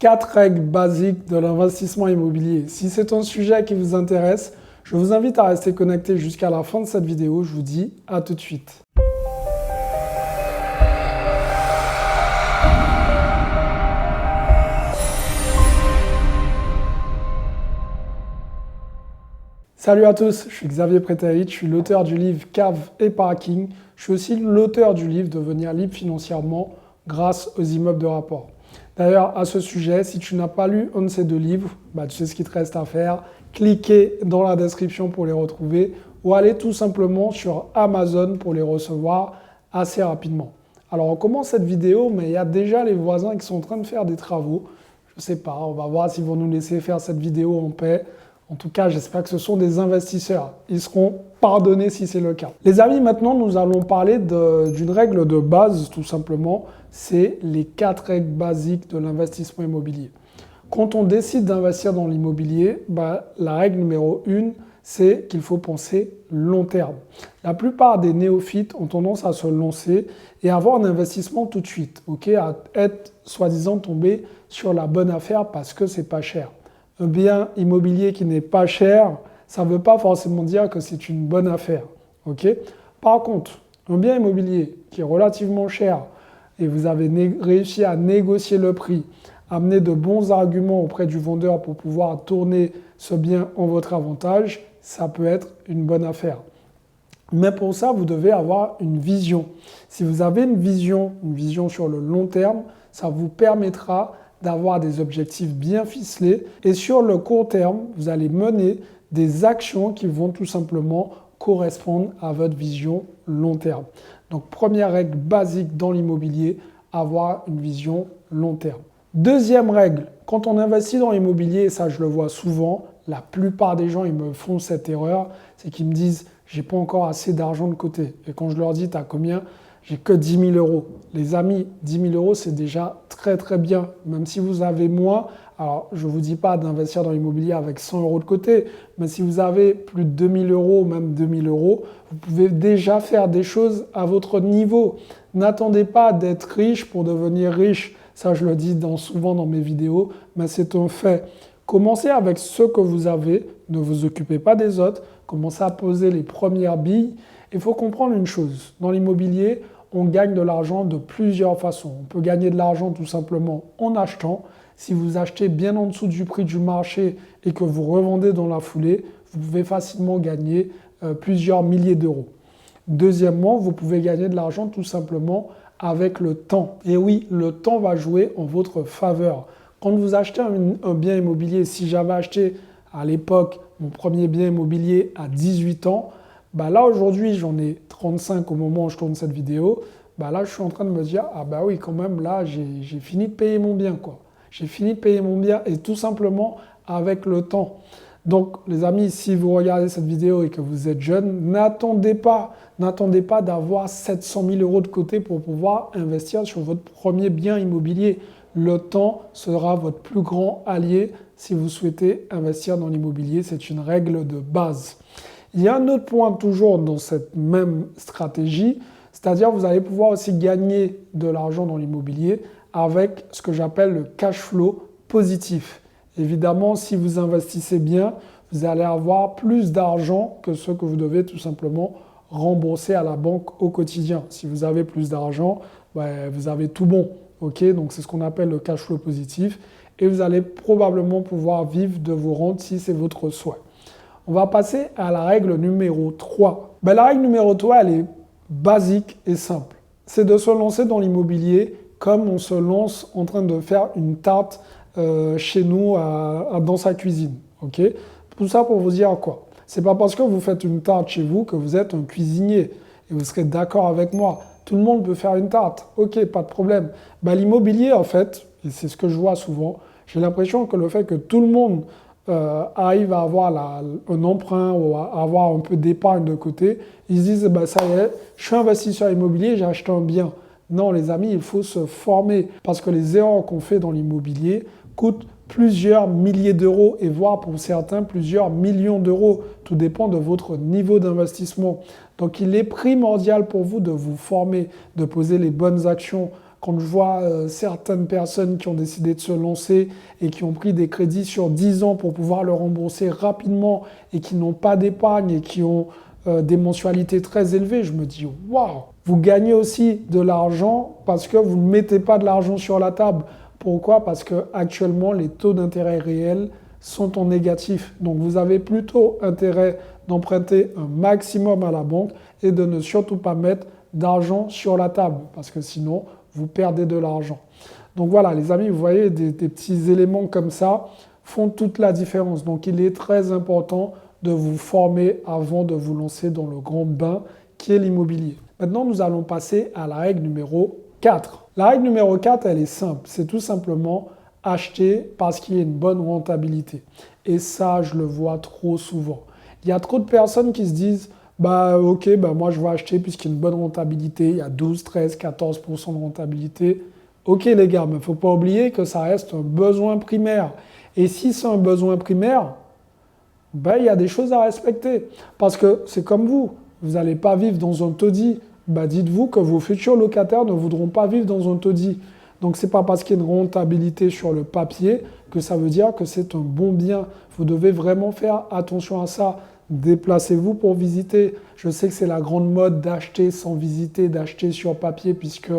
4 règles basiques de l'investissement immobilier. Si c'est un sujet qui vous intéresse, je vous invite à rester connecté jusqu'à la fin de cette vidéo. Je vous dis à tout de suite. Salut à tous, je suis Xavier Prétavit, je suis l'auteur du livre Cave et Parking. Je suis aussi l'auteur du livre Devenir libre financièrement grâce aux immeubles de rapport. D'ailleurs, à ce sujet, si tu n'as pas lu un de ces deux livres, tu sais ce qu'il te reste à faire. Cliquez dans la description pour les retrouver ou allez tout simplement sur Amazon pour les recevoir assez rapidement. Alors, on commence cette vidéo, mais il y a déjà les voisins qui sont en train de faire des travaux. Je ne sais pas, on va voir s'ils vont nous laisser faire cette vidéo en paix. En tout cas, j'espère que ce sont des investisseurs. Ils seront pardonnés si c'est le cas. Les amis, maintenant, nous allons parler d'une règle de base, tout simplement. C'est les 4 règles basiques de l'investissement immobilier. Quand on décide d'investir dans l'immobilier, la règle numéro 1, c'est qu'il faut penser long terme. La plupart des néophytes ont tendance à se lancer et à avoir un investissement tout de suite, à être soi-disant tombé sur la bonne affaire parce que c'est pas cher. Un bien immobilier qui n'est pas cher, ça ne veut pas forcément dire que c'est une bonne affaire. Par contre, un bien immobilier qui est relativement cher et vous avez réussi à négocier le prix, amener de bons arguments auprès du vendeur pour pouvoir tourner ce bien en votre avantage, ça peut être une bonne affaire. Mais pour ça, vous devez avoir une vision. Si vous avez une vision sur le long terme, ça vous permettra d'avoir des objectifs bien ficelés et sur le court terme, vous allez mener des actions qui vont tout simplement correspondre à votre vision long terme. Donc, première règle basique dans l'immobilier, avoir une vision long terme. Deuxième règle, quand on investit dans l'immobilier, et ça je le vois souvent, la plupart des gens ils me font cette erreur, c'est qu'ils me disent « j'ai pas encore assez d'argent de côté ». Et quand je leur dis « t'as combien ?» J'ai que 10 000 euros. Les amis, 10 000 euros, c'est déjà très très bien. Même si vous avez moins, alors je ne vous dis pas d'investir dans l'immobilier avec 100 euros de côté, mais si vous avez plus de 2 000 euros, même 2 000 euros, vous pouvez déjà faire des choses à votre niveau. N'attendez pas d'être riche pour devenir riche. Ça, je le dis souvent dans mes vidéos, mais c'est un fait. Commencez avec ce que vous avez, ne vous occupez pas des autres, commencez à poser les premières billes. Il faut comprendre une chose, dans l'immobilier, on gagne de l'argent de plusieurs façons. On peut gagner de l'argent tout simplement en achetant. Si vous achetez bien en dessous du prix du marché et que vous revendez dans la foulée, vous pouvez facilement gagner plusieurs milliers d'euros. Deuxièmement, vous pouvez gagner de l'argent tout simplement avec le temps. Et oui, le temps va jouer en votre faveur. Quand vous achetez un bien immobilier, si j'avais acheté à l'époque mon premier bien immobilier à 18 ans, là aujourd'hui j'en ai 35 au moment où je tourne cette vidéo, là je suis en train de me dire oui quand même là j'ai fini de payer mon bien quoi. J'ai fini de payer mon bien et tout simplement avec le temps. Donc les amis, si vous regardez cette vidéo et que vous êtes jeune, n'attendez pas d'avoir 700 000 euros de côté pour pouvoir investir sur votre premier bien immobilier. Le temps sera votre plus grand allié si vous souhaitez investir dans l'immobilier. C'est une règle de base. Il y a un autre point toujours dans cette même stratégie, c'est-à-dire vous allez pouvoir aussi gagner de l'argent dans l'immobilier avec ce que j'appelle le cash flow positif. Évidemment, si vous investissez bien, vous allez avoir plus d'argent que ce que vous devez tout simplement rembourser à la banque au quotidien. Si vous avez plus d'argent, vous avez tout bon. Donc c'est ce qu'on appelle le cash flow positif et vous allez probablement pouvoir vivre de vos rentes si c'est votre souhait. On va passer à la règle numéro 3. La règle numéro 3, elle est basique et simple. C'est de se lancer dans l'immobilier comme on se lance en train de faire une tarte chez nous dans sa cuisine. Tout ça pour vous dire quoi? C'est pas parce que vous faites une tarte chez vous que vous êtes un cuisinier. Et vous serez d'accord avec moi. Tout le monde peut faire une tarte. Ok, pas de problème. L'immobilier, en fait, et c'est ce que je vois souvent, j'ai l'impression que le fait que tout le monde arrive à avoir un emprunt ou à avoir un peu d'épargne de côté, ils se disent ça y est, je suis investisseur immobilier, j'ai acheté un bien. Non les amis, il faut se former parce que les erreurs qu'on fait dans l'immobilier coûtent plusieurs milliers d'euros et voire pour certains plusieurs millions d'euros. Tout dépend de votre niveau d'investissement. Donc il est primordial pour vous de vous former, de poser les bonnes actions. Quand je vois certaines personnes qui ont décidé de se lancer et qui ont pris des crédits sur 10 ans pour pouvoir le rembourser rapidement et qui n'ont pas d'épargne et qui ont des mensualités très élevées, je me dis waouh! Vous gagnez aussi de l'argent parce que vous ne mettez pas de l'argent sur la table. Pourquoi? Parce que actuellement les taux d'intérêt réels sont en négatif. Donc vous avez plutôt intérêt d'emprunter un maximum à la banque et de ne surtout pas mettre d'argent sur la table parce que sinon vous perdez de l'argent. Donc voilà les amis, vous voyez des petits éléments comme ça font toute la différence. Donc il est très important de vous former avant de vous lancer dans le grand bain qui est l'immobilier. Maintenant, nous allons passer à la règle numéro 4. La règle numéro 4, elle est simple. C'est tout simplement acheter parce qu'il y a une bonne rentabilité. Et ça, je le vois trop souvent. Il y a trop de personnes qui se disent « ok, moi je vais acheter puisqu'il y a une bonne rentabilité. Il y a 12, 13, 14% de rentabilité. » Ok les gars, mais il ne faut pas oublier que ça reste un besoin primaire. Et si c'est un besoin primaire, il y a des choses à respecter. Parce que c'est comme vous. Vous n'allez pas vivre dans un taudis. Dites-vous que vos futurs locataires ne voudront pas vivre dans un taudis. Donc, ce n'est pas parce qu'il y a une rentabilité sur le papier que ça veut dire que c'est un bon bien. Vous devez vraiment faire attention à ça. Déplacez-vous pour visiter. Je sais que c'est la grande mode d'acheter sans visiter, d'acheter sur papier, puisque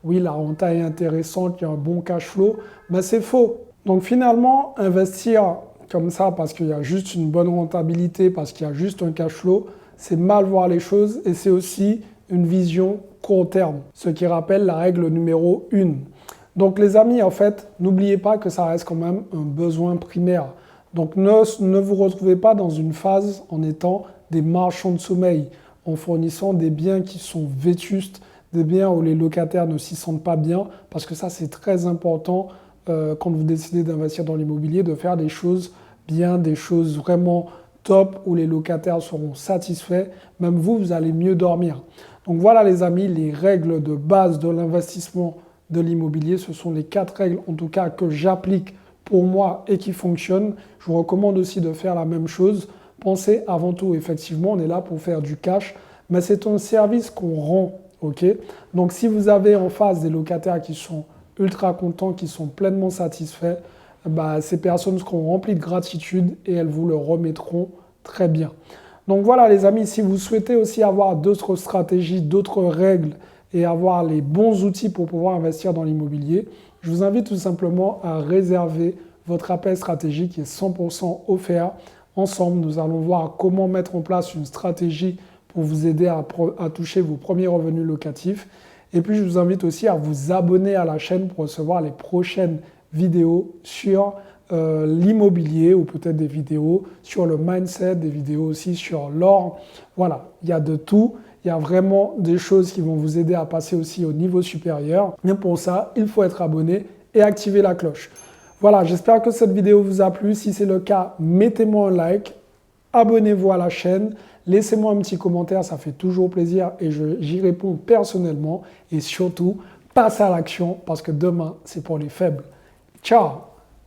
oui, la renta est intéressante, il y a un bon cash flow, mais c'est faux. Donc finalement, investir comme ça parce qu'il y a juste une bonne rentabilité, parce qu'il y a juste un cash flow, c'est mal voir les choses et c'est aussi une vision court terme, ce qui rappelle la règle numéro 1. Donc les amis, en fait, n'oubliez pas que ça reste quand même un besoin primaire. Donc ne vous retrouvez pas dans une phase en étant des marchands de sommeil, en fournissant des biens qui sont vétustes, des biens où les locataires ne s'y sentent pas bien, parce que ça c'est très important quand vous décidez d'investir dans l'immobilier, de faire des choses bien, des choses vraiment top où les locataires seront satisfaits, même vous, vous allez mieux dormir. Donc voilà les amis, les règles de base de l'investissement de l'immobilier, ce sont les 4 règles en tout cas que j'applique pour moi et qui fonctionnent. Je vous recommande aussi de faire la même chose. Pensez avant tout, effectivement, on est là pour faire du cash, mais c'est un service qu'on rend, ok? Donc si vous avez en face des locataires qui sont ultra contents, qui sont pleinement satisfaits, ces personnes seront remplies de gratitude et elles vous le remettront très bien. Donc voilà les amis, si vous souhaitez aussi avoir d'autres stratégies, d'autres règles et avoir les bons outils pour pouvoir investir dans l'immobilier, je vous invite tout simplement à réserver votre appel stratégique qui est 100% offert. Ensemble, nous allons voir comment mettre en place une stratégie pour vous aider à toucher vos premiers revenus locatifs. Et puis je vous invite aussi à vous abonner à la chaîne pour recevoir les prochaines vidéos sur l'immobilier ou peut-être des vidéos sur le mindset, des vidéos aussi sur l'or. Voilà, il y a de tout. Il y a vraiment des choses qui vont vous aider à passer aussi au niveau supérieur. Mais pour ça, il faut être abonné et activer la cloche. Voilà, j'espère que cette vidéo vous a plu. Si c'est le cas, mettez-moi un like, abonnez-vous à la chaîne, laissez-moi un petit commentaire, ça fait toujours plaisir et j'y réponds personnellement. Et surtout, passez à l'action parce que demain, c'est pour les faibles. Ciao!